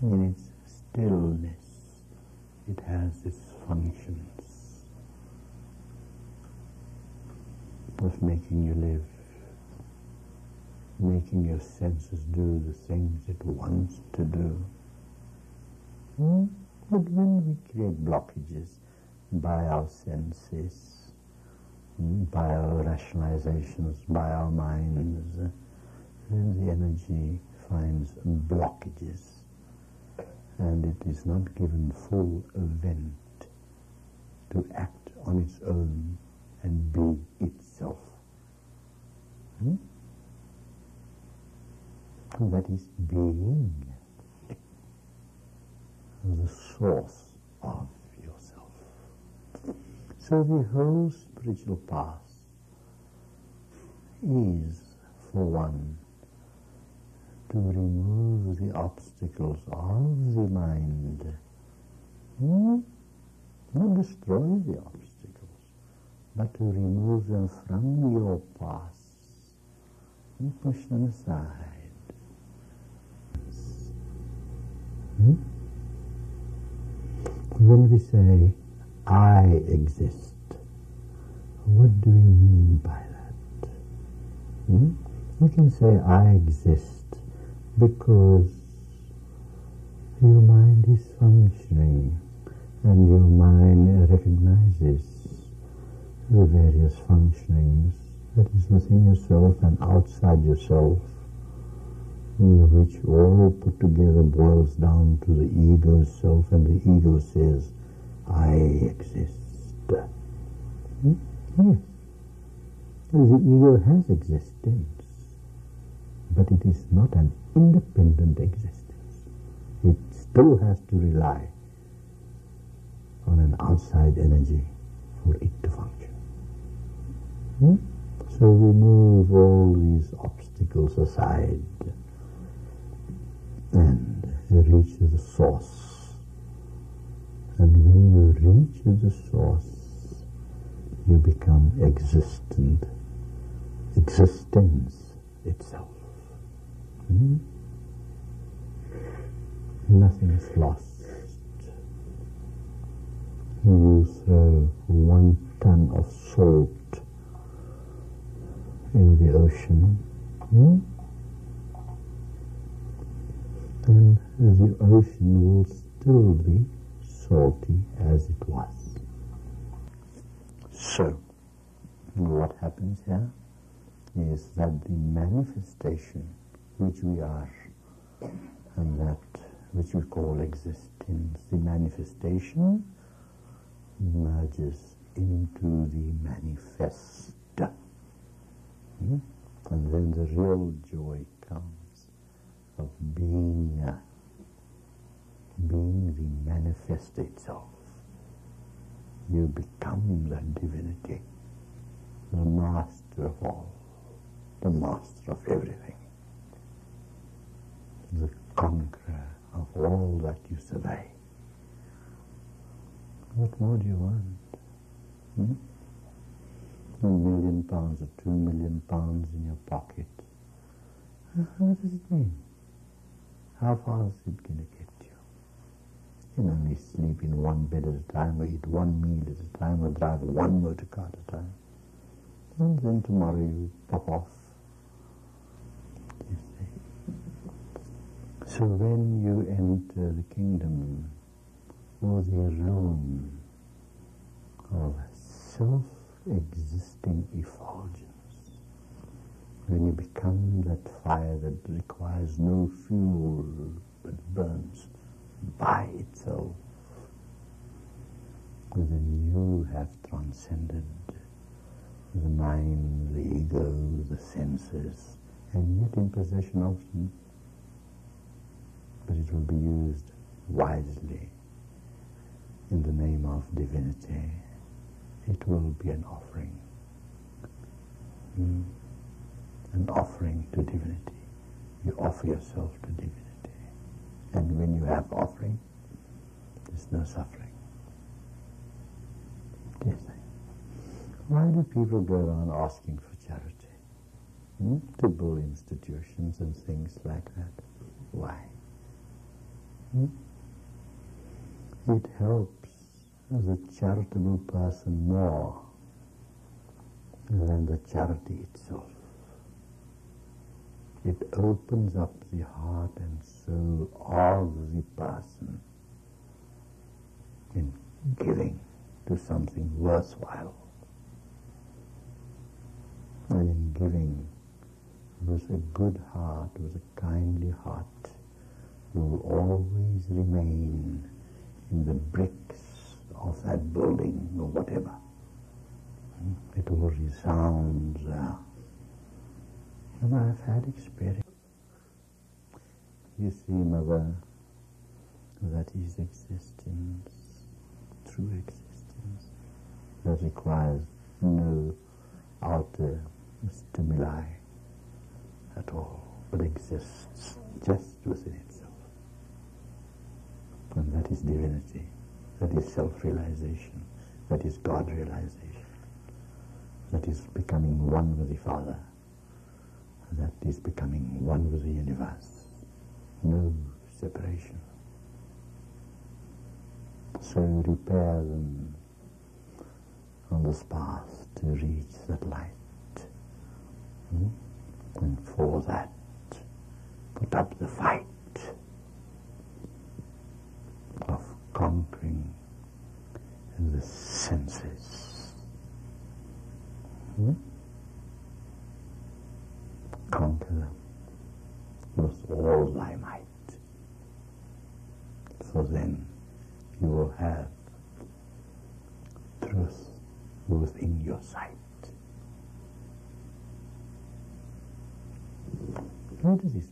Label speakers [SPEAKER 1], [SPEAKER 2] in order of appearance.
[SPEAKER 1] In its stillness, it has its functions of making you live, making your senses do the things it wants to do. But when we create blockages by our senses, by our rationalizations, by our minds, then the energy finds blockages, and it is not given full vent to act on its own and be itself. So that is being the source of yourself. So the whole spiritual path is, for one, to remove the obstacles of the mind. Not destroy the obstacles, but to remove them from your path and push them aside. When we say, I exist, what do we mean by that? We can say, I exist because your mind is functioning and your mind recognizes the various functionings that is within yourself and outside yourself, which all put together boils down to the ego self, and the ego says, I exist. Yes, the ego has existence, but it is not an independent existence. It still has to rely on an outside energy for it to function. So remove all these obstacles aside and reach the source. And when you reach the source, you become existent, existence itself. Nothing is lost. You throw 1 ton of salt in the ocean, and the ocean will still be salty as it was. So, what happens here is that the manifestation which we are, and that which we call existence, the manifestation merges into the manifest. And then the real joy comes of being the manifest itself. You become the divinity, the master of all, the master of everything, the conqueror of all that you survey. What more do you want? £1 million or £2 million in your pocket. What does it mean? How far is it going to get you? You can only sleep in one bed at a time, or eat one meal at a time, or drive one motor car at a time. And then tomorrow you pop off. You see? So when you enter the kingdom, or the realm of self-existing effulgence, when you become that fire that requires no fuel but burns by itself, then you have transcended the mind, the ego, the senses, and yet in possession of them. But it will be used wisely in the name of divinity. It will be an offering. An offering to divinity. You offer yourself to divinity. And when you have offering, there's no suffering. Yes. Why do people go around asking for charity? To build institutions and things like that. Why? It helps the charitable person more than the charity itself. It opens up the heart and soul of the person in giving to something worthwhile. And in giving with a good heart, with a kindly heart, you will always remain in the bricks of that building or whatever. It will resound there. And I've had experience. You see, Mother, that is existence, true existence, that requires no outer stimuli at all, but exists just within itself. And that is divinity, that is self-realization, that is God-realization, that is becoming one with the Father, that is becoming one with the universe. No separation. So repair them on this path to reach that light. And for that, put up the fight of conquering the senses. Conquer them with all thy might. For then you will have truth within your sight. Where does this